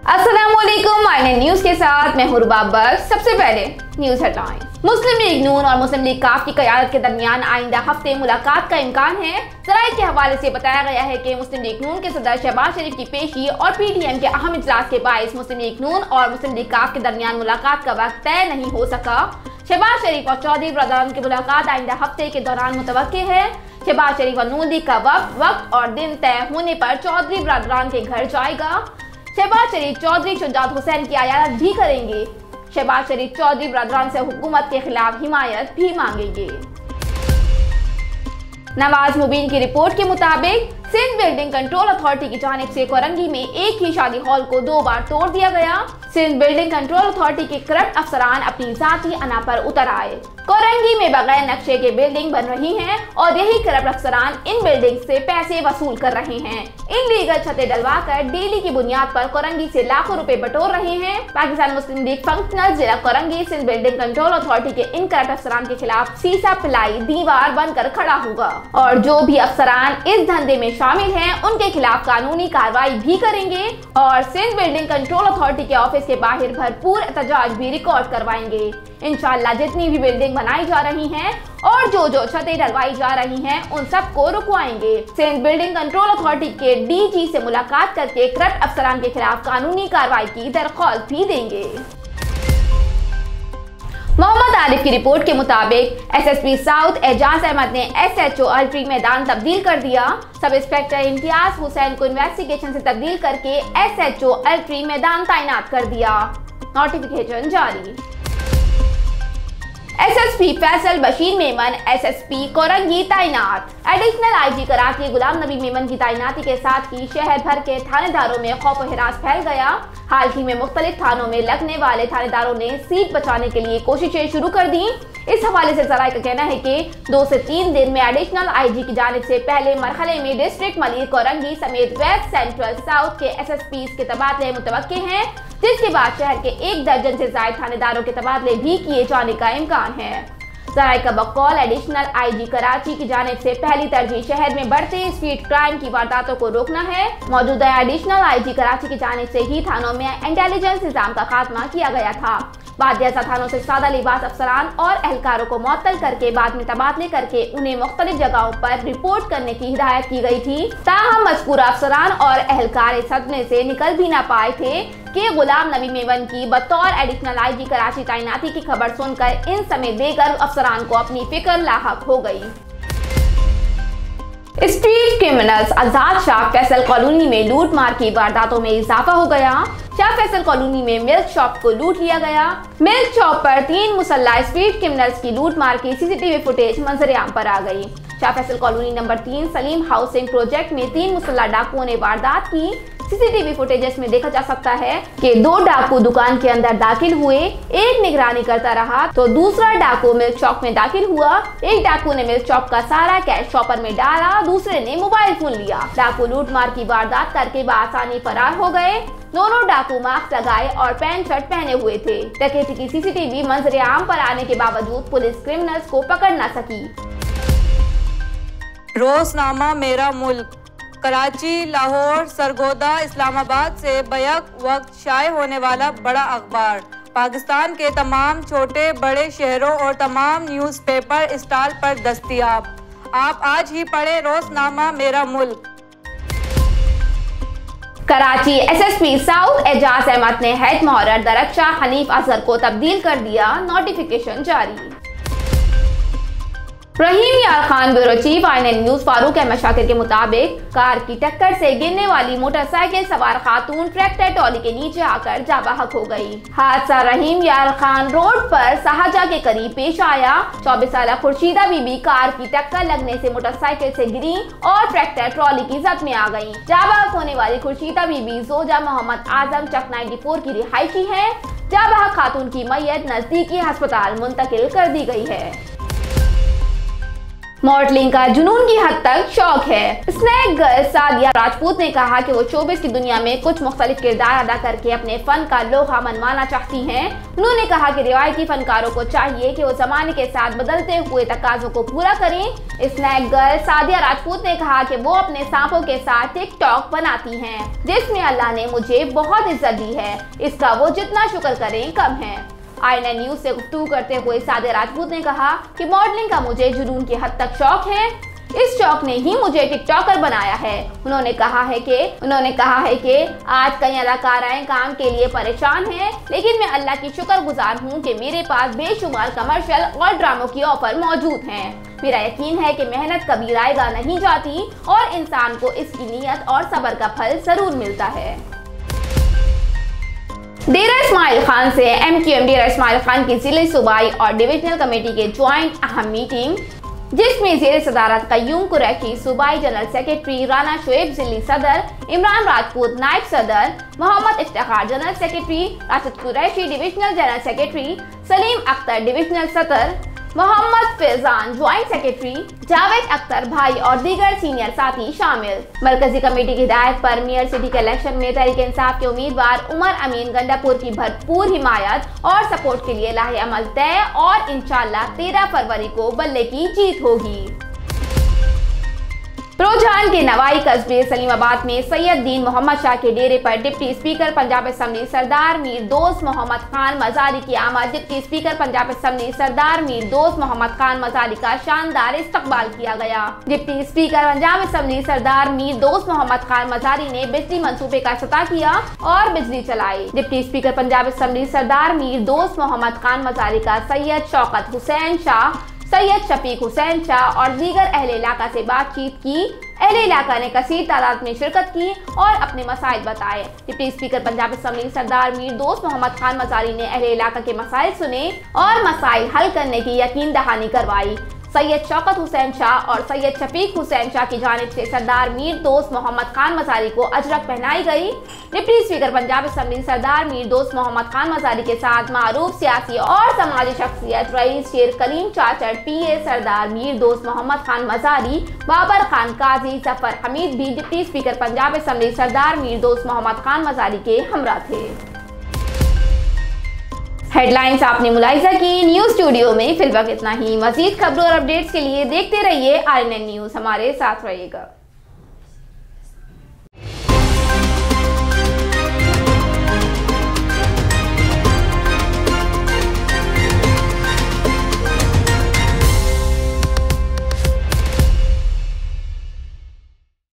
अस्सलामुअलैकुम INA news के साथ मैं हूं रुबाब बख्श। सबसे पहले न्यूज हेडलाइन। मुस्लिम लीग नून और मुस्लिम लीग काफ की क़यादत के दरमियान आइंदा हफ्ते मुलाकात का इम्कान है। ज़राए के हवाले से बताया गया है कि मुस्लिम लीग नून के सदर शहबाज शरीफ की पेशी और पीटीएम के अहम इजलास के बाइस मुस्लिम लीग नून और मुस्लिम लीग काफ के दरमियान मुलाकात का वक्त तय नहीं हो सका। शहबाज शरीफ और चौधरी बरदरान की मुलाकात आइंदा हफ्ते के दौरान मुतवक्के है। शहबाज शरीफ और नून लीग का वक्त और दिन तय होने पर चौधरी बरदरान के घर जाएगा। शहबाज शरीफ चौधरी शुजात हुसैन की अयादत भी करेंगे। शहबाज शरीफ चौधरी बरदरान से हुकूमत के खिलाफ हिमायत भी मांगेंगे। नवाज मुबीन की रिपोर्ट के मुताबिक सिंध बिल्डिंग कंट्रोल अथॉरिटी की जानिब से कोरंगी में एक ही शादी हॉल को 2 बार तोड़ दिया गया। सिंध बिल्डिंग कंट्रोल अथॉरिटी के करप्ट अफसरान अपनी जाती अना पर उतर आए। कोरंगी में बगैर नक्शे के बिल्डिंग बन रही हैं और यही करप्ट अफसरान इन बिल्डिंग से पैसे वसूल कर रहे हैं। इनलीगल छतें डलवाकर डेली की बुनियाद पर कोरंगी से लाखों रुपए बटोर रहे हैं। पाकिस्तान मुस्लिम लीग फंक्शनल जिला Korangi Sindh building control authority के इन करप्ट अफसरान के खिलाफ सीसा पिलाई दीवार बनकर खड़ा होगा और जो भी अफसरान इस धंधे में शामिल हैं उनके खिलाफ कानूनी कार्रवाई भी करेंगे और सिंध बिल्डिंग कंट्रोल अथॉरिटी के ऑफिस के बाहर भरपूर एहतजाज भी रिकॉर्ड करवाएंगे। इंशाअल्लाह जितनी भी बिल्डिंग बनाई जा रही हैं और जो छतें डलवाई जा रही हैं उन सबको रुकवाएंगे। सिंध बिल्डिंग कंट्रोल अथॉरिटी के डीजी से मुलाकात करके करप्ट अफसरान के खिलाफ कानूनी कार्रवाई की दरख्वास्त भी देंगे। मोहम्मद आरिफ की रिपोर्ट के मुताबिक एसएसपी साउथ एजाज अहमद ने एसएचओ अल्ट्री मैदान तब्दील कर दिया। सब इंस्पेक्टर इम्तियाज हुसैन को इन्वेस्टिगेशन से तब्दील करके एसएचओ अल्ट्री मैदान तैनात कर दिया। नोटिफिकेशन जारी। एसएसपी फैसल बशीर मेमन एसएसपी कोरंगी तैनात। एडिशनल आईजी कराची गुलाम नबी मेमन की तैनाती के साथ ही शहर भर के थानेदारों में खौफ और हिरास फैल गया। हाल ही में मुख्तलिफ थानों में लगने वाले थानेदारों ने सीट बचाने के लिए कोशिशें शुरू कर दी। इस हवाले से ज़राए का कहना है कि 2 से 3 दिन में एडिशनल आईजी की जानिब से पहले मरहले में डिस्ट्रिक्ट मलिक कोरंगी समेत वेस्ट सेंट्रल साउथ के एसएसपी के तबादले मुतवक्के हैं, जिसके बाद शहर के 1 दर्जन से ज्यादा थानेदारों के तबादले भी किए जाने का इम्कान है। ज़राए का बकौल एडिशनल आईजी कराची की जानिब से पहली तरजीह शहर में बढ़ते स्ट्रीट क्राइम की वारदातों को रोकना है। मौजूदा एडिशनल आईजी कराची की जानिब से ही थानों में इंटेलिजेंस निज़ाम का खात्मा किया गया था। बाद जैसा थानों से सादा लिबास अफसरान और एहलकारों को मुअत्तल करके बाद में तबादले करके उन्हें मुख्तलिफ जगहों पर रिपोर्ट करने की हिदायत की गई थी। ताहम मज़कूरा अफसरान और एहलकार इस सदमे से निकल भी ना पाए थे कि गुलाम नबी मेमन की बतौर एडिशनल आईजी कराची तैनाती की खबर सुनकर इन समेत दीगर अफसरान को अपनी फिक्र लाहक हो गई। स्ट्रीट क्रिमिनल्स आजाद शाह फैसल कॉलोनी में लूट मार की वारदातों में इजाफा हो गया। शाह फैसल कॉलोनी में मिल्क शॉप को लूट लिया गया। मिल्क शॉप पर 3 मुसल्ला स्ट्रीट क्रिमिनल्स की लूट मार की सीसीटीवी फुटेज मंजर-ए-आम पर आ गई। Shah Faisal colony number 3 Salim housing project में 3 मुसल्ला डाकुओं ने वारदात की। सीसीटीवी फुटेजेस में देखा जा सकता है कि 2 डाकू दुकान के अंदर दाखिल हुए, एक निगरानी करता रहा तो दूसरा डाकू मिल्क शॉप में दाखिल हुआ। एक डाकू ने मिल्क शॉप का सारा कैश शॉपर में डाला, दूसरे ने मोबाइल फोन लिया। डाकू लूट मार की वारदात करके बआसानी फरार हो गए। दोनों डाकू मास्क लगाए और पैंट शर्ट पहने हुए थे। डकैती की सीसीटीवी मंजर-ए-आम पर आने के बावजूद पुलिस क्रिमिनल्स को पकड़ न सकी। रोजनामा मेरा मुल्क कराची, लाहौर, सरगोदा, इस्लामाबाद से बैक वक्त शाये होने वाला बड़ा अखबार पाकिस्तान के तमाम छोटे बड़े शहरों और तमाम न्यूज़पेपर स्टॉल पर दस्तयाब। आप आज ही पढ़े रोजनामा मेरा मुल्क। कराची एसएसपी साउथ एजाज अहमद ने हेड मोहर्रर दरख्शाह हनीफ अजहर को तब्दील कर दिया। नोटिफिकेशन जारी। Rahim Yar Khan bureau chief INA news Farooq Ahmed Shakir के मुताबिक कार की टक्कर से गिरने वाली मोटरसाइकिल सवार खातून ट्रैक्टर ट्रॉली के नीचे आकर जाबाहक हो गई। हादसा रहीम यार खान रोड पर शाहजहां के करीब पेश आया। 24 साल खुर्शीदा बीबी कार की टक्कर लगने से मोटरसाइकिल से गिरी और ट्रैक्टर ट्रॉली की जद में आ गई। जाबाहक होने वाली खुर्शीदा बीबी जोजा मोहम्मद आजम चक 94 की रिहायशी है। जाबाहक खातून की मैयत नजदीकी अस्पताल मुंतकिल कर दी गई है। मॉडलिंग का जुनून की हद तक शौक है। स्नैक गर्ल सादिया राजपूत ने कहा कि वो शोबिस की दुनिया में कुछ मुख्तलिफ किरदार अदा करके अपने फन का लोहा मनवाना चाहती हैं। उन्होंने कहा कि रिवायती फनकारों को चाहिए कि वो जमाने के साथ बदलते हुए तकाजों को पूरा करें। स्नैक गर्ल सादिया राजपूत ने कहा कि वो अपने सांपों के साथ टिकटॉक बनाती हैं, जिसमें अल्लाह ने मुझे बहुत इज्जत दी है, इसका वो जितना शुक्र करें कम है। INN न्यूज से गुफ्तगू करते हुए सादिया राजपूत ने कहा कि मॉडलिंग का मुझे जुनून की हद तक शौक है, इस शौक ने ही मुझे टिकटॉकर बनाया है। उन्होंने कहा है कि आज कई अदाकाराएं काम के लिए परेशान हैं, लेकिन मैं अल्लाह की शुक्रगुजार हूं कि मेरे पास बेशुमार कमर्शियल और ड्रामों की ऑफर मौजूद हैं। मेरा यकीन है कि मेहनत कभी रायगा नहीं जाती और इंसान को इसकी नीयत और सब्र का फल जरूर मिलता है। डेरा इस्माइल खान से MQM डेरा इस्माइल खान की जिले सूबाई और डिविजनल कमेटी के ज्वाइंट अहम मीटिंग, जिसमें ज़ेर सदारत कय्यूम कुरैशी सूबाई जनरल सेक्रेटरी, राना शोएब जिली सदर, इमरान राजपूत नायब सदर, Mohammad Iftikhar general secretary, Rashid Qureshi divisional general secretary, Saleem Akhtar divisional सदर, मोहम्मद फैजान ज्वाइंट सेक्रेटरी, जावेद अख्तर भाई और दीगर सीनियर साथी शामिल। मरकजी कमेटी की हिदायत पर मेयर सिटी के इलेक्शन में तहरीक इंसाफ के उम्मीदवार उमर अमीन गंडापुर की भरपूर हिमायत और सपोर्ट के लिए लाहे अमल तय और इंशाअल्लाह 13 फरवरी को बल्ले की जीत होगी। रोजान के नवाई कस्बे सलीमाबाद में सैयद दीन मोहम्मद शाह के डेरे पर डिप्टी स्पीकर पंजाब असेंबली सरदार मीर दोस्त मोहम्मद खान मजारी की आमद। डिप्टी स्पीकर पंजाब असेंबली सरदार मीर दोस्त मोहम्मद खान मजारी का शानदार इस्तकबाल किया गया। डिप्टी स्पीकर पंजाब असेंबली सरदार मीर दोस्त मोहम्मद खान मजारी ने बिजली मंसूबे का इफ्तिताह किया और बिजली चलाई। डिप्टी स्पीकर पंजाब असेंबली सरदार मीर दोस्त मोहम्मद खान मजारी का सैयद शौकत हुसैन शाह, सैयद शफीक हुसैन शाह और दीगर अहले इलाका से बातचीत की। अहले इलाका ने कसीर तादाद में शिरकत की और अपने मसाइल बताए। डिप्टी स्पीकर पंजाब असेंबली सरदार मीर दोस्त मोहम्मद खान मजारी ने अहले इलाका के मसाइल सुने और मसाइल हल करने की यकीन दहानी करवाई। सैयद शौकत हुसैन शाह और सैयद शफीक हुसैन शाह की जानिब से सरदार मीर दोस्त मोहम्मद खान मजारी को अजरक पहनाई गई। डिप्टी स्पीकर पंजाब असेंबली सरदार मीर दोस्त मोहम्मद खान मजारी के साथ मारूफ सियासी और समाजी शख्सियत रईस शेर कलीम चाचड़, PA सरदार मीर दोस्त मोहम्मद खान मजारी, बाबर खान काजी, जफर हमीद भी डिप्टी स्पीकर पंजाब असेंबली सरदार मीर दोस्त मोहम्मद खान मजारी के हमरा थे। हेडलाइंस आपने मुलाहिजा की। न्यूज स्टूडियो में फिलहाल इतना ही। मजीद खबरों और अपडेट्स के लिए देखते रहिए INN न्यूज, हमारे साथ रहिएगा।